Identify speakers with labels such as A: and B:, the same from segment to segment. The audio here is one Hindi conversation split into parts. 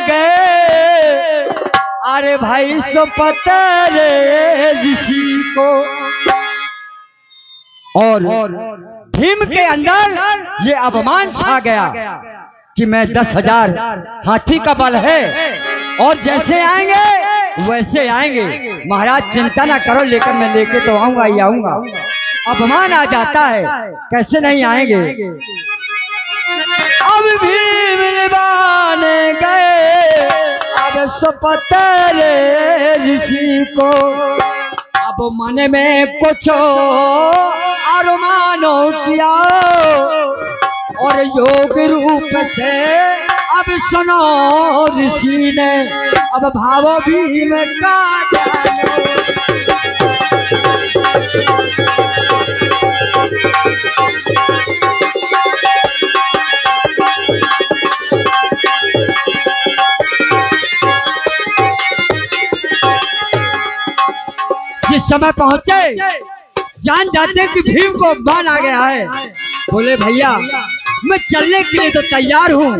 A: गए अरे भाई सो पतरे ऋषि को। और भीम के अंदर ये अभिमान छा गया कि मैं 10,000 हाथी का बल है और जैसे आएंगे वैसे आएंगे, महाराज चिंता ना करो, लेकर मैं लेके तो आऊंगा ही आऊंगा। अभिमान आ जाता है, कैसे नहीं आएंगे। अब भीम निभाने गए अब सपतरे ऋषि को। अब मन में कुछ अरमानो किया और योग रूप से अब सुनो ऋषि ने अब भाव भीम का जिस समय पहुंचे जान जाते कि भीम को बाण आ गया है। बोले भैया मैं चलने के लिए तो तैयार हूँ,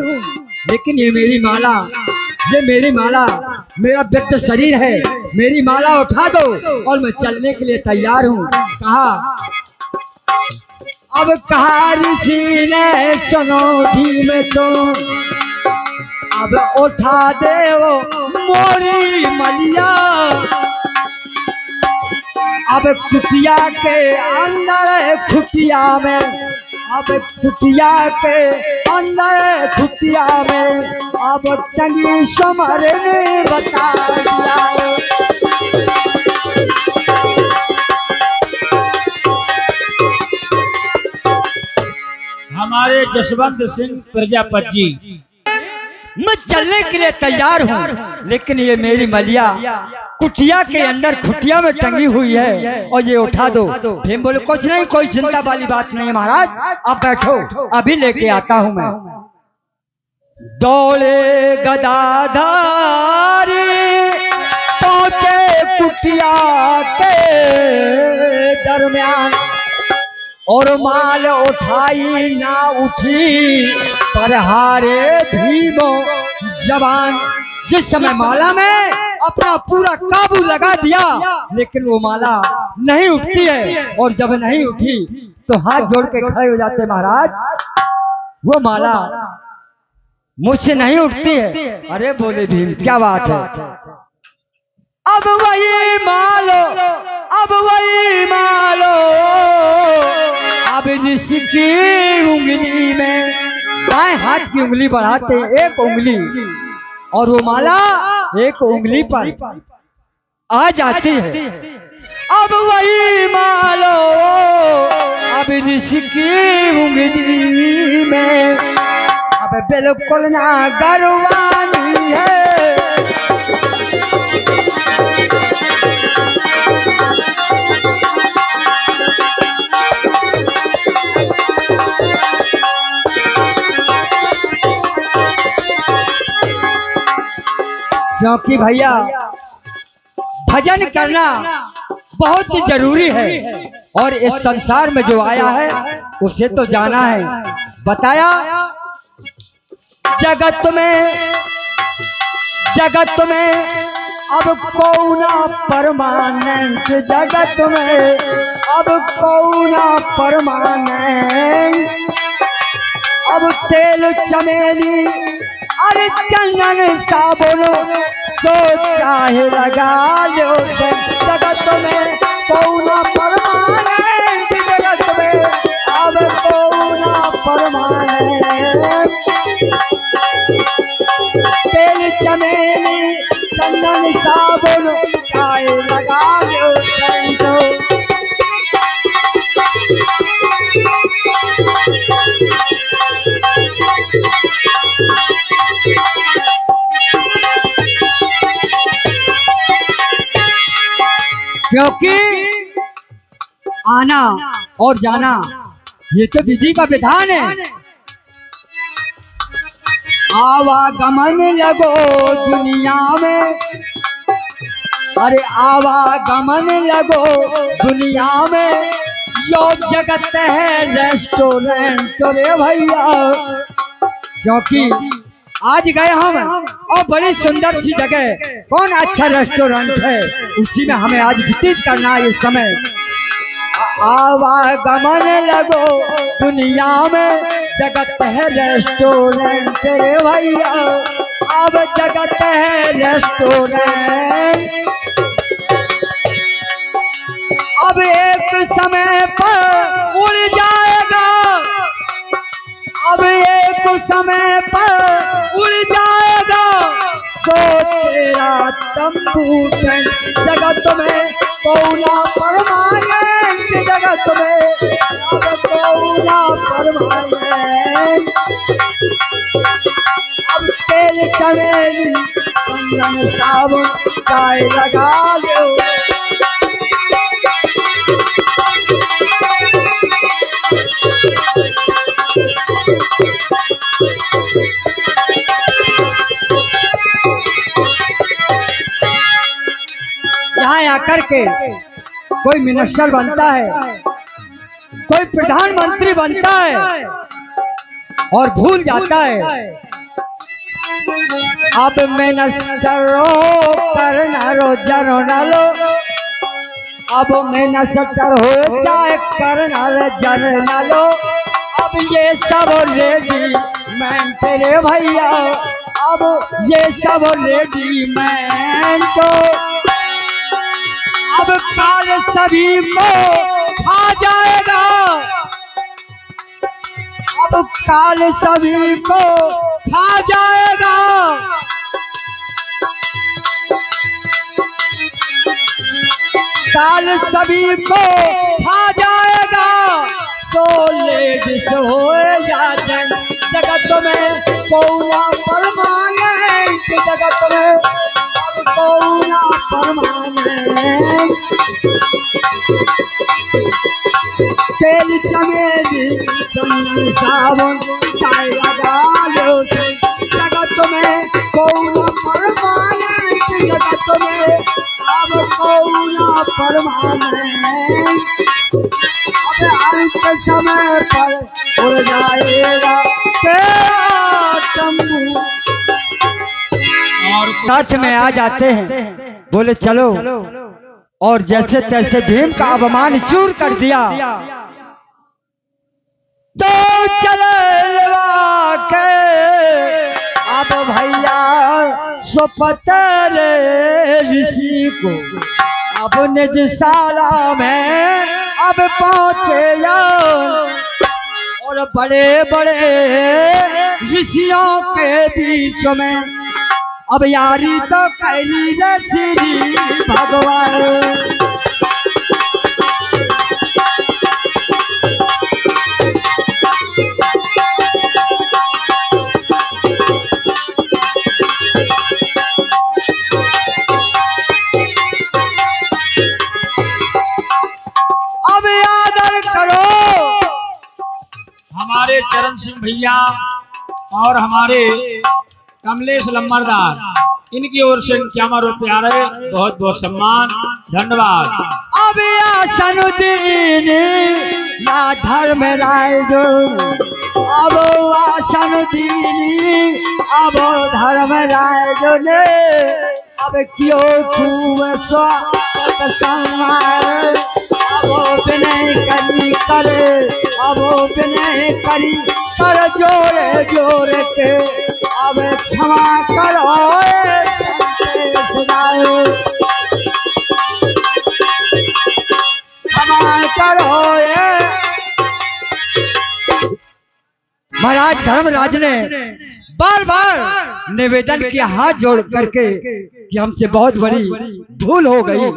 A: लेकिन ये मेरी माला मेरा व्यक्त शरीर है, मेरी माला उठा दो और मैं चलने के लिए तैयार हूँ। अब कहा ऋषि ने सुनो भीम तो अब उठा दे वो मोरी मलिया। अब कुटिया के अंदर खुटिया में, अब कुटिया के अंदर खुटिया में अब टंगी समर ने बता दिया।
B: हमारे जसवंत सिंह प्रजापति जी,
A: मैं चलने के लिए तैयार हूँ, लेकिन ये मेरी मलिया कुटिया के अंदर खुटिया में टंगी हुई है और ये उठा दो। भीम बोले कुछ नहीं, कोई चिंता वाली बात नहीं है महाराज, आप बैठो, अभी लेके आता हूँ मैं। दौड़े गदाधारी पहुंचे कुटिया के दरमियान और माल उठाई ना उठी पर हारे भीमो जवान। जिस समय माला में अपना पूरा काबू लगा दिया, लेकिन वो माला नहीं उठती है और जब नहीं उठी तो हाथ जोड़ के खड़े हो जाते महाराज, वो माला मुझसे नहीं उठती है। अरे बोले भीम क्या बात है। अब वही मालो अब जिसकी उंगली में बाएं हाथ की उंगली बढ़ाते एक उंगली और वो माला एक उंगली पर आ जाती है। अब वही मालो अब जिसकी उंगली में अब बिल्कुल ना गरवानी है। क्योंकि भैया भजन करना बहुत ही जरूरी है और इस संसार में जो आया है उसे तो जाना है। बताया जगत में अब कौना परमानेंट, जगत में अब कौना परमानेंट। अब तेल चमेली अरे चंदन साबुन तो चाहे लगा लो, जगत में कौना परमानेंट, जगत में अब कौना परमानेंट। तेल चमेली चंदन साबुन चाहे लगा लो संतो। क्योंकि आना और जाना ये तो विधि का विधान है। आवागमन लगो दुनिया में, अरे आवागमन लगो दुनिया में, यो जगत है रेस्टोरेंट रे भैया। क्योंकि आज गए हम और बड़ी सुंदर सी जगह, कौन अच्छा रेस्टोरेंट है, उसी में हमें आज व्यतीत करना है इस समय। आवागमन लगो दुनिया में, जगत है रेस्टोरेंट रे भैया, अब जगत है रेस्टोरेंट। अब एक समय पर उड़ जाएगा, अब एक समय पर उड़ जाएगा तो तेरा तंबू टेंट। जगत में कौना परमानेंट, जगत में अब कौना परमानेंट। अब तेल चमेली चंदन साबुन चाय लगा लो, यहाँ आकर के कोई मिनिस्टर बनता है, कोई प्रधानमंत्री बनता है और भूल जाता है अब मिनिस्टरो करना रो जरो न लो, अब मिनिस्टर हो चाहे करना जर न लो। अब ये सब रेडीमेड तेरे भैया, अब ये सब रेडीमेड तो अब काल सभी को खा जाएगा, अब काल सभी को खा जाएगा। काल सभी को खा जाएगा, तो लेडीज हो जाए जगत में कौना परमानेंट, जगत में अब कौना परमानेंट। तेल चमेली चंदन साबुन चाय लगा लो, जगत में कौना परमानेंट, जगत में अब कौना परमानेंट। अब अंत समय पर उड़ जाएगा तेरा तंबू। और साथ में आ जाते हैं, बोले चलो, और जैसे तैसे भीम का अपमान चूर कर दिया। तो चले के अब भैया सुपतर ऋषि को अब निजशाला में अब पहुंचे और बड़े बड़े ऋषियों के बीच में अब यारी तो कैली रे श्री भगवान। अब आदर करो
B: हमारे चरण सिंह भैया और हमारे कमलेश लम्बरदार, इनकी ओर से इक्यावन रुपये आ रहे, बहुत बहुत सम्मान, धन्यवाद।
A: अब आसन दीनी ना धर्म राय जो, अब आसन दीनी अब धर्म राय जो ने अब क्यों खूब स्वागत सम्मान। अब विनय करी करे, अब विनय करी कर जोड़े जोड़े के अब क्षमा करो सुनाओ, क्षमा करो। महाराज धर्मराज ने बार बार निवेदन किया हाथ जोड़ करके कि हमसे बहुत बड़ी भूल हो गई,